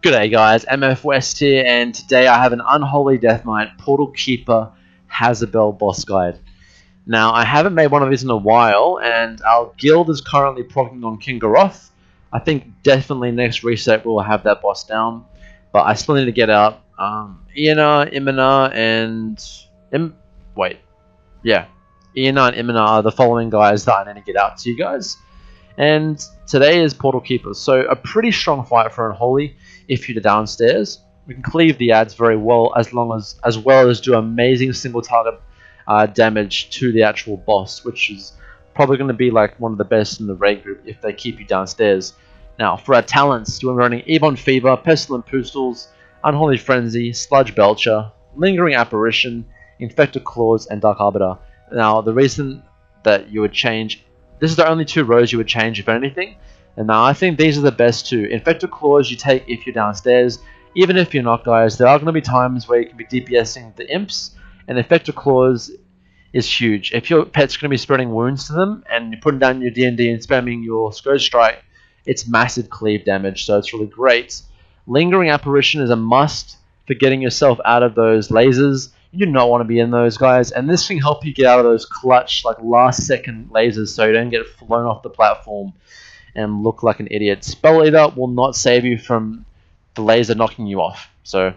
G'day guys, MFWest here, and today I have an Unholy Death Knight Portal Keeper Hasabel boss guide. Now, I haven't made one of these in a while, and our guild is currently proccing on King Garoth. I think definitely next reset we'll have that boss down, but I still need to get out Iana, Imina, and Iana and Imina are the following guys that I need to get out to you guys. And today is Portal Keeper, so a pretty strong fight for Unholy. If you're downstairs, we can cleave the ads very well, as well as do amazing single target damage to the actual boss, which is probably going to be like one of the best in the raid group if they keep you downstairs. Now, for our talents, we're running Ebon Fever, Pestilent Pustules, Unholy Frenzy, Sludge Belcher, Lingering Apparition, Infected Claws, and Dark Arbiter. Now, the reason that you would change, this is the only two rows you would change if anything. And now I think these are the best two. Infected Claws you take if you're downstairs. Even if you're not, guys, there are going to be times where you can be DPSing the imps, and Infected Claws is huge. If your pet's going to be spreading wounds to them, and you're putting down your D&D and spamming your Scourge Strike, it's massive cleave damage, so it's really great. Lingering Apparition is a must for getting yourself out of those lasers. You do not want to be in those, guys, and this can help you get out of those clutch, like last second lasers, so you don't get flown off the platform and look like an idiot. Spell Eater will not save you from the laser knocking you off. So,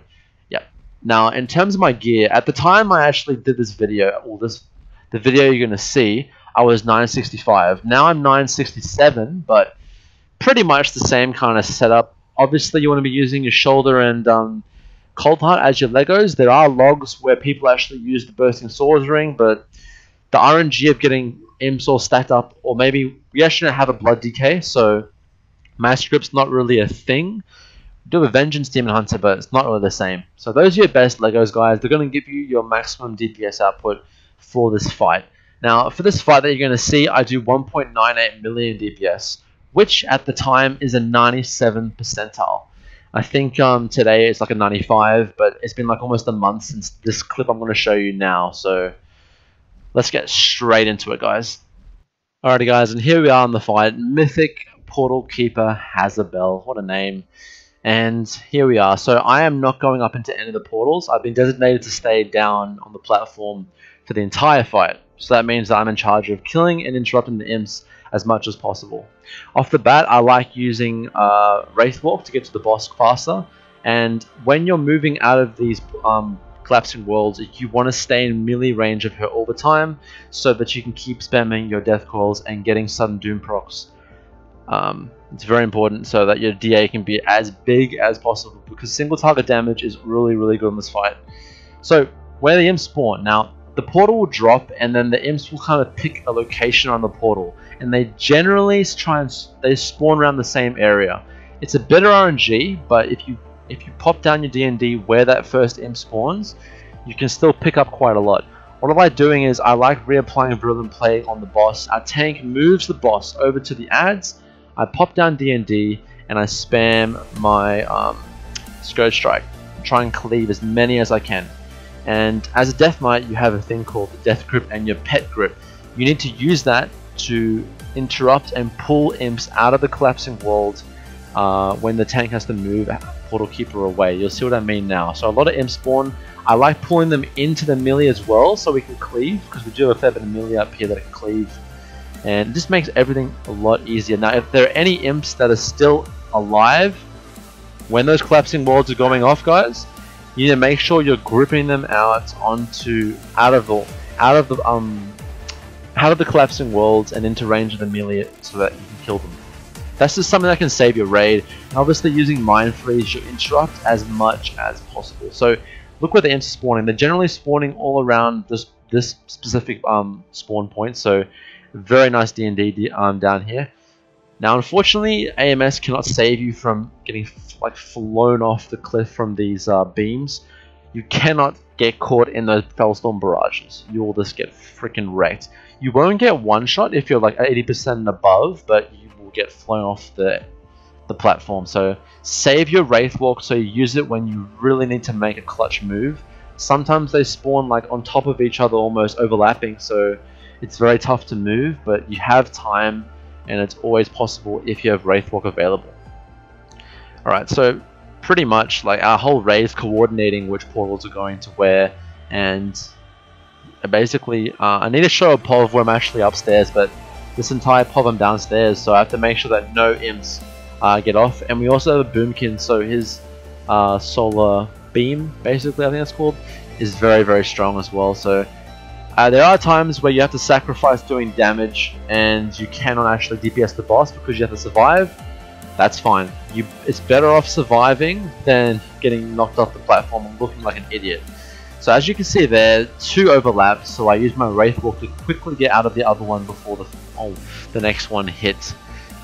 yeah. Now, in terms of my gear, at the time I actually did this video, or the video you're going to see, I was 965. Now I'm 967, but pretty much the same kind of setup. Obviously, you want to be using your shoulder and Cold Heart as your Legos. There are logs where people actually use the Bursting Swords ring, but the RNG of getting imps all stacked up, or maybe we actually don't have a blood decay, so mass grip's not really a thing. We do a Vengeance Demon Hunter, but it's not really the same. So those are your best Legos, guys. They're going to give you your maximum DPS output for this fight. Now, for this fight that you're going to see, I do 1.98 million DPS, which at the time is a 97 percentile. I think today it's like a 95, but it's been like almost a month since this clip I'm going to show you now, so let's get straight into it, guys. Alrighty, guys, and here we are in the fight. Mythic Portal Keeper Hasabel. What a name. And here we are. So I am not going up into any of the portals. I've been designated to stay down on the platform for the entire fight. So that means that I'm in charge of killing and interrupting the imps as much as possible. Off the bat, I like using Wraithwalk to get to the boss faster. And when you're moving out of these collapsing worlds, you want to stay in melee range of her all the time, so that you can keep spamming your death coils and getting sudden doom procs. It's very important so that your DA can be as big as possible, because single target damage is really good in this fight. So where the imps spawn, now the portal will drop, and then the imps will kind of pick a location on the portal, and they generally they spawn around the same area. It's a better RNG, but if you pop down your D&D where that first imp spawns, you can still pick up quite a lot. What I like doing is I like reapplying Virulent Plague on the boss. Our tank moves the boss over to the ads, I pop down D&D, and I spam my Scourge Strike. Try and cleave as many as I can. And as a Death Knight, you have a thing called the Death Grip and your Pet Grip. You need to use that to interrupt and pull imps out of the collapsing world when the tank has to move Portal Keeper away. You'll see what I mean now. So a lot of imps spawn. I like pulling them into the melee as well, so we can cleave, because we do have a fair bit of melee up here that can cleave, and this makes everything a lot easier. Now, if there are any imps that are still alive when those collapsing worlds are going off, guys, you need to make sure you're gripping them out of the collapsing worlds and into range of the melee, so that you can kill them. That's just something that can save your raid. And obviously, using Mind Freeze should interrupt as much as possible. So look where the imps are spawning. They're generally spawning all around this specific spawn point. So very nice D&D down here. Now, unfortunately, AMS cannot save you from getting like flown off the cliff from these beams. You cannot get caught in those Fellstorm barrages. You will just get freaking wrecked. You won't get one shot if you're like 80% and above, but you will get flown off the platform. So save your Wraithwalk, so you use it when you really need to make a clutch move. Sometimes they spawn like on top of each other, almost overlapping, so it's very tough to move, but you have time, and it's always possible if you have Wraithwalk available. Alright, so pretty much like our whole raid is coordinating which portals are going to where, and basically I need to show a POV where I'm actually upstairs, but this entire POV I'm downstairs, so I have to make sure that no imps get off. And we also have a Boomkin, so his solar beam, basically I think that's called, is very, very strong as well. So there are times where you have to sacrifice doing damage and you cannot actually DPS the boss because you have to survive. That's fine. It's better off surviving than getting knocked off the platform and looking like an idiot. So as you can see there, 2 overlaps, so I used my Wraithwalk to quickly get out of the other one before the next one hit.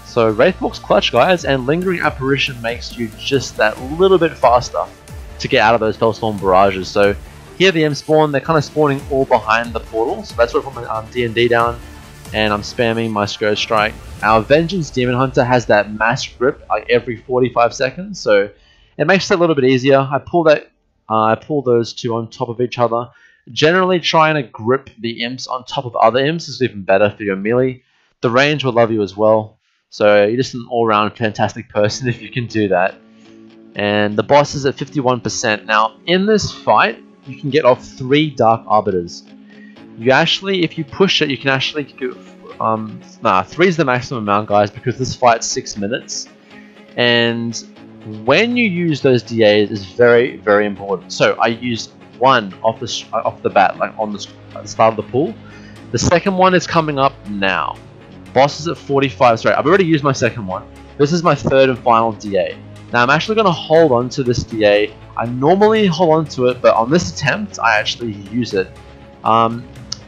So Wraithwalk's clutch, guys, and Lingering Apparition makes you just that little bit faster to get out of those Fellstorm barrages. So here the M spawn, they're kind of spawning all behind the portal, so that's where I put my D&D down, and I'm spamming my Scourge Strike. Our Vengeance Demon Hunter has that mass grip like every 45 seconds, so it makes it a little bit easier. I pull those two on top of each other. Generally trying to grip the imps on top of other imps is even better for your melee. The range will love you as well, so you're just an all-round fantastic person if you can do that. And the boss is at 51%. Now in this fight, you can get off 3 Dark Arbiters. You actually, if you push it, you can actually go, 3 is the maximum amount, guys, because this fight's 6 minutes. And when you use those DAs is very, very important. So I used 1 off the bat, like on the start of the pool. The second one is coming up now. Boss is at 45. Sorry, I've already used my second one. This is my 3rd and final DA. Now I'm actually going to hold on to this DA. I normally hold on to it, but on this attempt, I actually use it.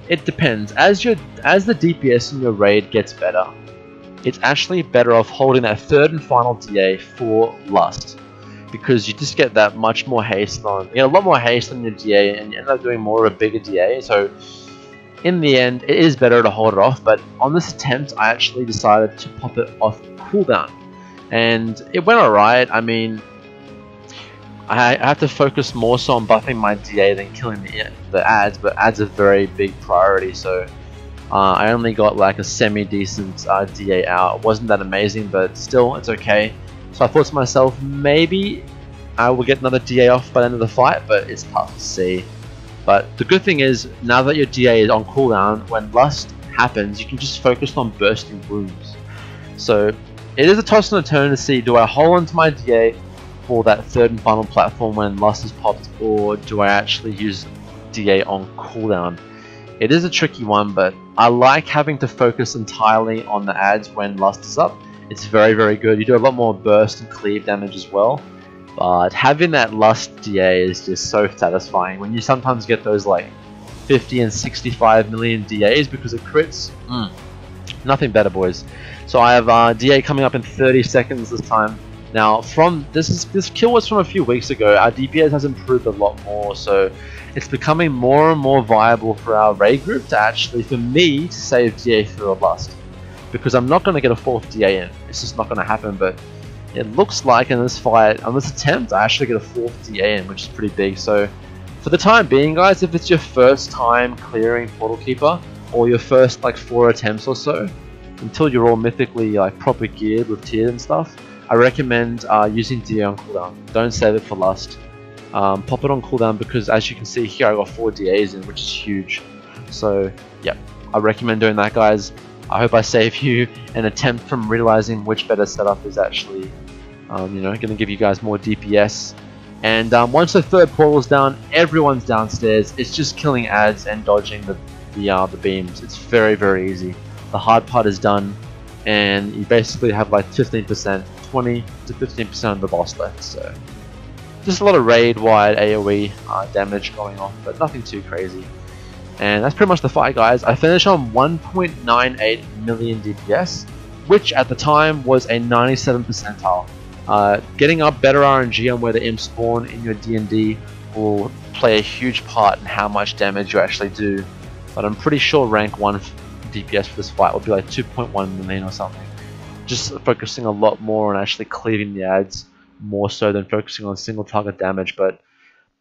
It depends. As the DPS in your raid gets better, it's actually better off holding that 3rd and final DA for Lust, because you just get that much more haste on. You get a lot more haste on your DA, and you end up doing more of a bigger DA. So in the end, it is better to hold it off. But on this attempt, I actually decided to pop it off cooldown, and it went alright. I mean, I have to focus more so on buffing my DA than killing the ads, but ads are very big priority, so I only got like a semi-decent DA out. It wasn't that amazing, but still, it's okay. So I thought to myself, maybe I will get another DA off by the end of the fight, but it's tough to see. But the good thing is, now that your DA is on cooldown, when Lust happens, you can just focus on bursting wounds. So it is a toss and a turn to see, do I hold onto my DA for that 3rd and final platform when Lust is popped, or do I actually use DA on cooldown? It is a tricky one, but I like having to focus entirely on the ads when Lust is up. It's very, very good. You do a lot more burst and cleave damage as well, but having that Lust DA is just so satisfying when you sometimes get those like 50 and 65 million DAs because of crits. Nothing better, boys. So I have DA coming up in 30 seconds this time. Now, this kill was from a few weeks ago. Our DPS has improved a lot more, so it's becoming more and more viable for our raid group to actually, for me, to save DA through a Lust, because I'm not going to get a 4th DA in. It's just not going to happen. But it looks like in this fight, on this attempt, I actually get a 4th DA in, which is pretty big. So for the time being, guys, if it's your first time clearing Portal Keeper, or your first like 4 attempts or so, until you're all mythically like proper geared with tiers and stuff, I recommend using DA on cooldown. Don't save it for Lust. Pop it on cooldown, because as you can see here, I got 4 DAs in, which is huge. So yeah, I recommend doing that, guys. I hope I save you an attempt from realizing which better setup is actually, going to give you guys more DPS. And once the 3rd portal is down, everyone's downstairs. It's just killing ads and dodging the beams. It's very, very easy. The hard part is done, and you basically have like 15%, 20 to 15% of the boss left. So just a lot of raid-wide AoE damage going on, but nothing too crazy. And that's pretty much the fight, guys. I finished on 1.98 million DPS, which at the time was a 97 percentile. Getting up better RNG on where the imps spawn in your D&D will play a huge part in how much damage you actually do. But I'm pretty sure rank 1 DPS for this fight will be like 2.1 million or something. Just focusing a lot more on actually cleaving the ads, more so than focusing on single target damage. But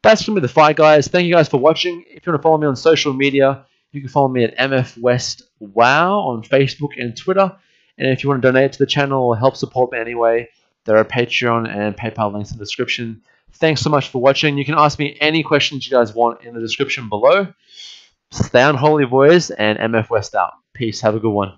that's going to be the fight, guys. Thank you guys for watching. If you want to follow me on social media, you can follow me at MFWest WoW on Facebook and Twitter. And if you want to donate to the channel or help support me anyway, There are Patreon and PayPal links in the description. Thanks so much for watching. You can ask me any questions you guys want in the description below. Stay unholy, boys, and MFWest out. Peace. Have a good one.